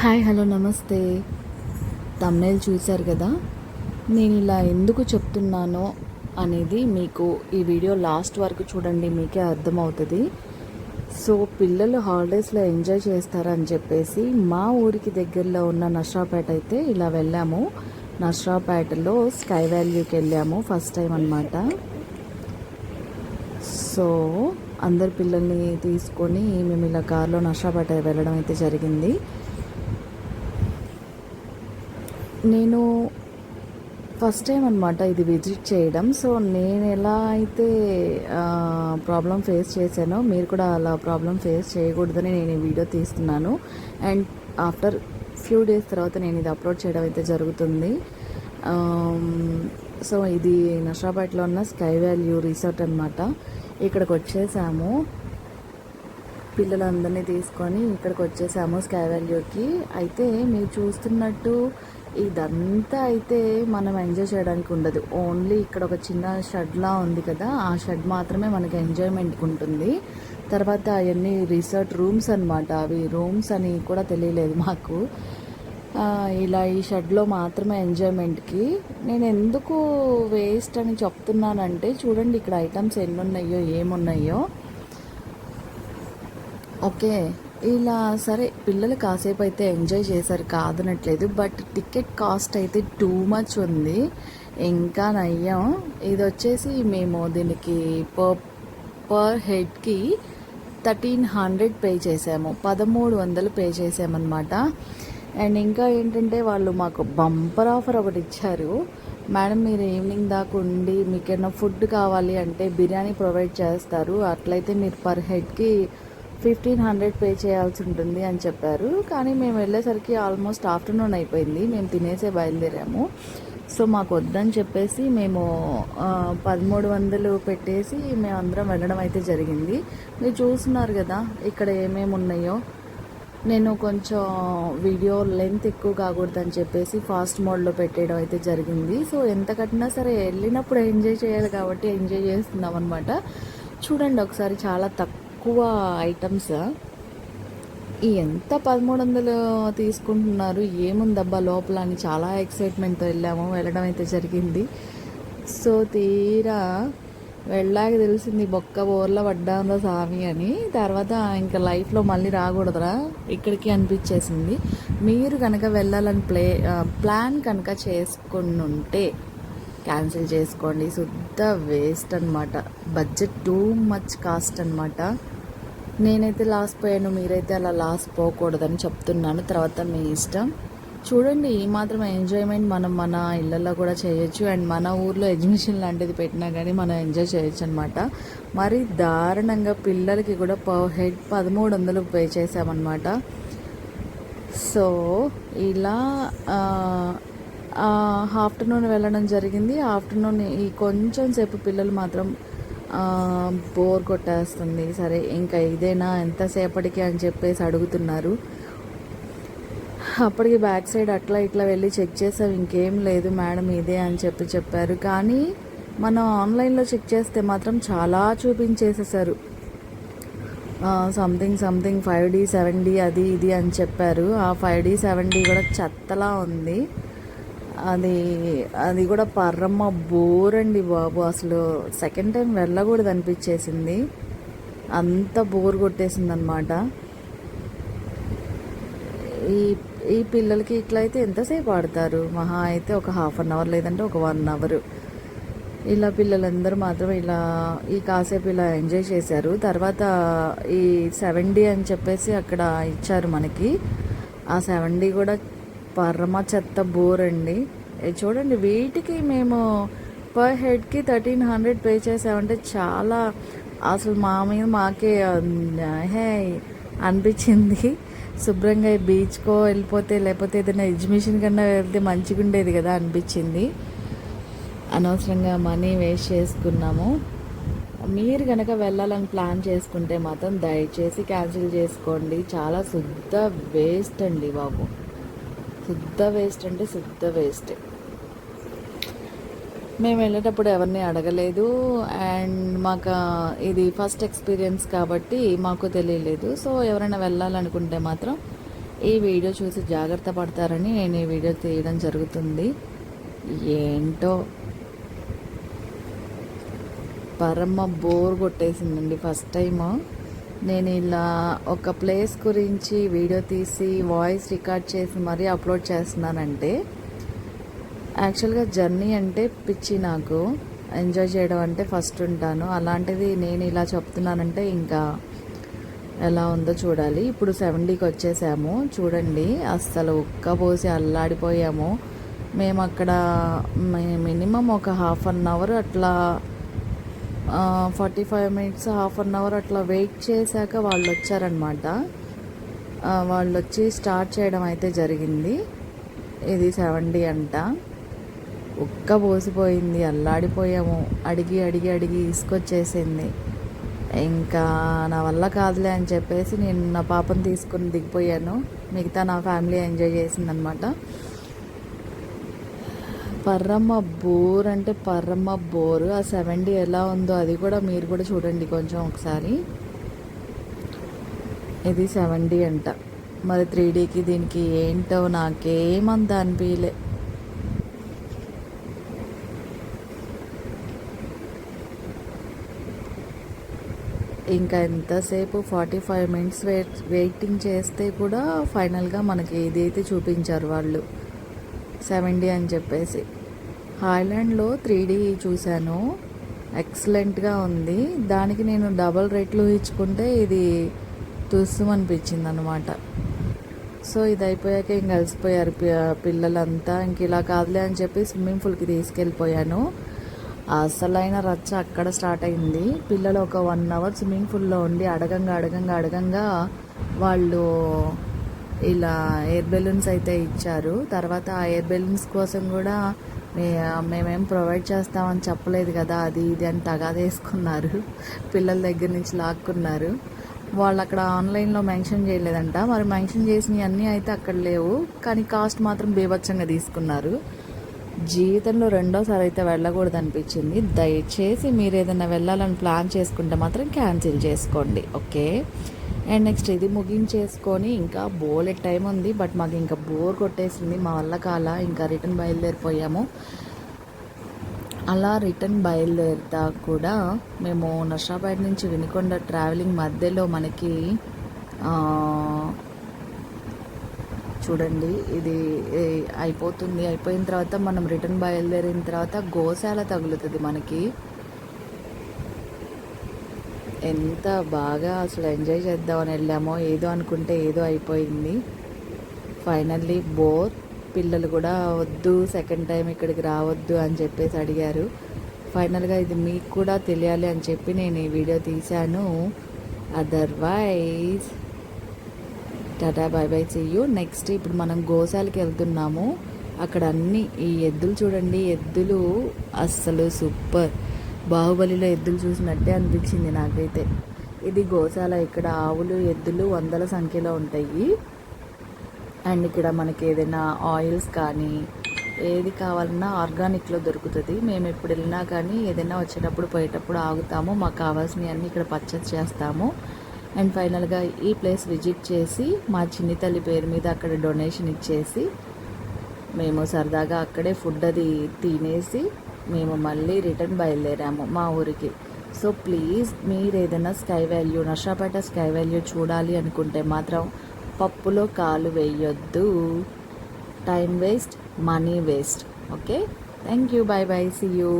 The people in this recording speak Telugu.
హాయ్ హలో నమస్తే. తమ్నైల్ చూశారు కదా. నేను ఇలా ఎందుకు చెప్తున్నానో అనేది మీకు ఈ వీడియో లాస్ట్ వరకు చూడండి, మీకే అర్థమవుతుంది. సో పిల్లలు హాలిడేస్లో ఎంజాయ్ చేస్తారని చెప్పేసి మా ఊరికి దగ్గరలో ఉన్న నర్సరావుపేట అయితే ఇలా వెళ్ళాము. నర్సరావుపేటలో స్కై వాల్యూకి వెళ్ళాము ఫస్ట్ టైం అన్నమాట. సో అందరు పిల్లల్ని తీసుకొని మేము ఇలా కార్లో నర్సరావుపేట వెళ్ళడం అయితే జరిగింది. నేను ఫస్ట్ టైం అనమాట ఇది విజిట్ చేయడం. సో నేను ఎలా అయితే ప్రాబ్లం ఫేస్ చేశానో మీరు కూడా అలా ప్రాబ్లం ఫేస్ చేయకూడదని నేను ఈ వీడియో తీస్తున్నాను. అండ్ ఆఫ్టర్ ఫ్యూ డేస్ తర్వాత నేను ఇది అప్లోడ్ చేయడం అయితే జరుగుతుంది. సో ఇది నర్సరావుపేటలో ఉన్న స్కై వాల్యూ రిసార్ట్ అనమాట. ఇక్కడికి వచ్చేసాము, పిల్లలందరినీ తీసుకొని ఇక్కడికి వచ్చేసాము స్కై వాల్యూకి. అయితే మీరు చూస్తున్నట్టు ఇదంతా అయితే మనం ఎంజాయ్ చేయడానికి ఉండదు. ఓన్లీ ఇక్కడ ఒక చిన్న షెడ్లా ఉంది కదా, ఆ షెడ్ మాత్రమే మనకి ఎంజాయ్మెంట్కి ఉంటుంది. తర్వాత అవన్నీ రిసార్ట్ రూమ్స్ అనమాట. అవి రూమ్స్ అని కూడా తెలియలేదు మాకు. ఇలా ఈ షెడ్లో మాత్రమే ఎంజాయ్మెంట్కి. నేను ఎందుకు వేస్ట్ అని చెప్తున్నానంటే చూడండి ఇక్కడ ఐటమ్స్ ఎన్ని ఉన్నాయో ఏమున్నాయో. ఓకే, ఇలా సరే పిల్లలు కాసేపు అయితే ఎంజాయ్ చేశారు, కాదనట్లేదు. బట్ టికెట్ కాస్ట్ అయితే టూ మచ్ ఉంది. ఇంకా నయ్యం. ఇది వచ్చేసి మేము దీనికి పర్ హెడ్కి 1300 పే చేసాము, 1300 పే చేసామన్నమాట. అండ్ ఇంకా ఏంటంటే వాళ్ళు మాకు బంపర్ ఆఫర్ ఒకటి ఇచ్చారు. మేడం మీరు ఈవినింగ్ దాకా ఉండి మీకు ఏమైనా ఫుడ్ కావాలి అంటే బిర్యానీ ప్రొవైడ్ చేస్తారు, అట్లయితే మీరు పర్ హెడ్కి 1500 పే చేయాల్సి ఉంటుంది అని చెప్పారు. కానీ మేము వెళ్ళేసరికి ఆల్మోస్ట్ ఆఫ్టర్నూన్ అయిపోయింది, మేము తినేసే బయలుదేరాము. సో మాకు వద్దని చెప్పేసి మేము 1300 పెట్టేసి మేము అందరం వెళ్ళడం అయితే జరిగింది. మీరు చూస్తున్నారు కదా ఇక్కడ ఏమేమి ఉన్నాయో. నేను కొంచెం వీడియో లెంత్ ఎక్కువ కాకూడదని చెప్పేసి ఫాస్ట్ మోడ్లో పెట్టేయడం అయితే జరిగింది. సో ఎంత కట్టినా సరే వెళ్ళినప్పుడు ఎంజాయ్ చేయాలి కాబట్టి ఎంజాయ్ చేస్తున్నాం అనమాట. చూడండి ఒకసారి, చాలా తక్కువ ఐటమ్స్. ఎంత 1300 తీసుకుంటున్నారు, ఏముందబ్బా లోపల అని చాలా ఎక్సైట్మెంట్తో వెళ్ళడం అయితే జరిగింది. సో తీరా వెళ్ళాక తెలిసింది బొక్క బోర్ల పడ్డాందో సామి అని. తర్వాత ఇంకా లైఫ్లో మళ్ళీ రాకూడదురా ఇక్కడికి అనిపించేసింది. మీరు కనుక వెళ్ళాలని ప్లాన్ కనుక చేసుకుని ఉంటే క్యాన్సిల్ చేసుకోండి. శుద్ధ వేస్ట్ అనమాట. బడ్జెట్ టూ మచ్ కాస్ట్ అనమాట. నేనైతే లాస్ పోయాను, మీరైతే అలా లాస్ పోకూడదని చెప్తున్నాను. తర్వాత మీ ఇష్టం. చూడండి ఈ మాత్రం ఎంజాయ్మెంట్ మనం మన ఇళ్ళల్లో కూడా చేయొచ్చు. అండ్ మన ఊర్లో ఎగ్జిబిషన్ లాంటిది పెట్టినా కానీ మనం ఎంజాయ్ చేయొచ్చు అనమాట. మరి దారుణంగా పిల్లలకి కూడా పర్ హెడ్ 1300 పే చేసామన్నమాట. సో ఇలా ఆఫ్టర్నూన్ వెళ్ళడం జరిగింది. ఆఫ్టర్నూన్ ఈ కొంచెం సేపు పిల్లలు మాత్రం బోర్ కొట్టేస్తుంది, సరే ఇంకా ఇదేనా ఎంతసేపటికి అని చెప్పేసి అడుగుతున్నారు. అప్పటికి బ్యాక్ సైడ్ అట్లా ఇట్లా వెళ్ళి చెక్ చేసాం, ఇంకేం లేదు మేడం ఇదే అని చెప్పారు. కానీ మనం ఆన్లైన్లో చెక్ చేస్తే మాత్రం చాలా చూపించేసేసారు. సంథింగ్ 5D 7D అది ఇది అని చెప్పారు. ఆ 5D 7D కూడా చెత్తలా ఉంది. అది కూడా పర్రమ్మ బోర్ అండి బాబు. అసలు సెకండ్ టైం వెళ్ళకూడదు అనిపించేసింది, అంత బోర్ కొట్టేసింది అనమాట. ఈ పిల్లలకి ఇట్లా అయితే ఎంతసేపు ఆడతారు, మహా అయితే ఒక ½ అన్ అవర్ లేదంటే ఒక 1 అవర్. ఇలా పిల్లలందరూ మాత్రం ఇలా ఈ కాసేపు ఇలా ఎంజాయ్ చేశారు. తర్వాత ఈ 7D అని చెప్పేసి అక్కడ ఇచ్చారు మనకి. ఆ 7D కూడా పరమ చెత్త బోర్ అండి. చూడండి వీటికి మేము పర్ హెడ్కి 1300 పే చేసామంటే చాలా అసలు మా మీద మాకే హే అనిపించింది. శుభ్రంగా బీచ్కో వెళ్ళిపోతే లేకపోతే ఏదైనా ఎగ్జిబిషన్ కన్నా వెళ్తే మంచిగా ఉండేది కదా అనిపించింది. అనవసరంగా మనీ వేస్ట్ చేసుకున్నాము. మీరు కనుక వెళ్ళాలని ప్లాన్ చేసుకుంటే మాత్రం దయచేసి క్యాన్సిల్ చేసుకోండి. చాలా శుద్ధ వేస్ట్ అండి బాబు, శుద్ధ వేస్ట్ అంటే శుద్ధ వేస్ట్. మేము వెళ్ళేటప్పుడు ఎవరిని అడగలేదు. అండ్ మాకు ఇది ఫస్ట్ ఎక్స్పీరియన్స్ కాబట్టి మాకు తెలియలేదు. సో ఎవరైనా వెళ్ళాలనుకుంటే మాత్రం ఈ వీడియో చూసి జాగ్రత్త పడతారని నేను ఈ వీడియో తీయడం జరుగుతుంది. ఏంటో పరమ బోర్ కొట్టేసిందండి. ఫస్ట్ టైము నేను ఇలా ఒక ప్లేస్ గురించి వీడియో తీసి వాయిస్ రికార్డ్ చేసి మరీ అప్లోడ్ చేస్తున్నానంటే, యాక్చువల్గా జర్నీ అంటే పిచ్చి, నాకు ఎంజాయ్ చేయడం అంటే ఫస్ట్ ఉంటాను. అలాంటిది నేను ఇలా చెప్తున్నానంటే ఇంకా ఎలా ఉందో చూడాలి. ఇప్పుడు 70కి వచ్చేసాము చూడండి. అస్సలు ఉక్కబోసి అల్లాడిపోయాము. మేము అక్కడ మినిమం ఒక ½ అట్లా 45 మినిట్స్ ½ అట్లా వెయిట్ చేశాక వాళ్ళు వచ్చారనమాట. వాళ్ళు వచ్చి స్టార్ట్ చేయడం అయితే జరిగింది. ఇది 70 అంట. ఉక్కబోసిపోయింది, అల్లాడిపోయాము. అడిగి అడిగి అడిగి ఇసుకొచ్చేసింది. ఇంకా నా వల్ల కాదులే అని చెప్పేసి నేను నా పాపను తీసుకుని దిగిపోయాను. మిగతా నా ఫ్యామిలీ ఎంజాయ్ చేసిందనమాట. పరమ బోర్ అంటే పరమ బోర్. ఆ 70 ఎలా ఉందో అది కూడా మీరు కూడా చూడండి కొంచెం ఒకసారి. ఇది 70 అంట. మరి 3Dకి దీనికి ఏంటో నాకేమంత అనిపించలే. ఇంకా ఎంతసేపు 45 మినిట్స్ వెయిటింగ్ చేస్తే కూడా ఫైనల్గా మనకి ఇదైతే చూపించారు వాళ్ళు 70 అని చెప్పేసి. హాయ్లాండ్లో 3D చూశాను, ఎక్సలెంట్గా ఉంది. దానికి నేను డబల్ రేట్లు ఇచ్చుకుంటే ఇది తుస్సుమనిపించింది అనమాట. సో ఇది అయిపోయాక ఇంక కలిసిపోయారు పిల్లలంతా. ఇంక ఇలా కాదులే అని చెప్పి స్విమ్మింగ్ పూల్కి తీసుకెళ్ళిపోయాను. అసలైన రచ్చ అక్కడ స్టార్ట్ అయింది. పిల్లలు ఒక 1 అవర్ స్విమ్మింగ్ పూల్లో ఉండి అడగంగా వాళ్ళు ఇలా ఎయిర్ బెలూన్స్ అయితే ఇచ్చారు. తర్వాత ఆ ఎయిర్ బెలూన్స్ కోసం కూడా మేమేం ప్రొవైడ్ చేస్తామని చెప్పలేదు కదా, అది ఇది అని తగాదేసుకున్నారు. పిల్లల దగ్గర నుంచి లాక్కున్నారు. వాళ్ళు అక్కడ ఆన్లైన్లో మెన్షన్ చేయలేదంట. మరి మెన్షన్ చేసినవి అన్నీ అయితే అక్కడ లేవు, కానీ కాస్ట్ మాత్రం బీభత్సంగా తీసుకున్నారు. జీవితంలో రెండోసారి అయితే వెళ్ళకూడదు అనిపించింది. దయచేసి మీరు ఏదైనా వెళ్ళాలని ప్లాన్ చేసుకుంటే మాత్రం క్యాన్సిల్ చేసుకోండి, ఓకే. అండ్ నెక్స్ట్ ఇది ముగించేసుకొని ఇంకా బోలెట్ టైం ఉంది. బట్ మాకు ఇంకా బోర్ కొట్టేసింది, మా వల్ల కాల. ఇంకా రిటర్న్ బయలుదేరిపోయాము. అలా రిటర్న్ బయలుదేరుతా కూడా మేము నర్సాపేట నుంచి వినుకొండ ట్రావెలింగ్ మధ్యలో మనకి చూడండి ఇది అయిపోయిన తర్వాత మనం రిటర్న్ బయలుదేరిన తర్వాత గోశాల తగులుతుంది మనకి. ఎంత బాగా అసలు ఎంజాయ్ చేద్దామని వెళ్ళామో, ఏదో అనుకుంటే ఏదో అయిపోయింది. Finally bore. పిల్లలు కూడా వద్దు, సెకండ్ టైం ఇక్కడికి రావద్దు అని చెప్పేసి అడిగారు. ఫైనల్గా ఇది మీకు కూడా తెలియాలి అని చెప్పి నేను ఈ వీడియో తీశాను. Otherwise tata bye bye, see you. Next ఇప్పుడు మనం గోశాలకి వెళ్తున్నాము. అక్కడ అన్ని ఈ ఎద్దులు చూడండి, ఎద్దులు అస్సలు సూపర్. బాహుబలిలో ఎద్దులు చూసినట్టే అనిపించింది నాకైతే. ఇది గోశాల. ఇక్కడ ఆవులు ఎద్దులు వందల సంఖ్యలో ఉంటాయి. అండ్ ఇక్కడ మనకి ఏదైనా ఆయిల్స్ కానీ ఏది కావాలన్నా ఆర్గానిక్లో దొరుకుతుంది. మేము ఎప్పుడు వెళ్ళినా కానీ ఏదైనా వచ్చేటప్పుడు పోయేటప్పుడు ఆగుతాము, మాకు కావాల్సినవి అన్నీ ఇక్కడ పర్చేస్ చేస్తాము. అండ్ ఫైనల్గా ఈ ప్లేస్ విజిట్ చేసి మా చిన్ని తల్లి పేరు మీద అక్కడ డొనేషన్ ఇచ్చేసి మేము సరదాగా అక్కడే ఫుడ్ అది తినేసి మేము మళ్ళీ రిటర్న్ బయలుదేరాము మా ఊరికి. సో ప్లీజ్ మీరు ఏదైనా sky value, Narsapet sky value చూడాలి అనుకుంటే మాత్రం పప్పులో కాలు వేయొద్దు. Time waste, money waste, okay. Thank you, bye bye, see you.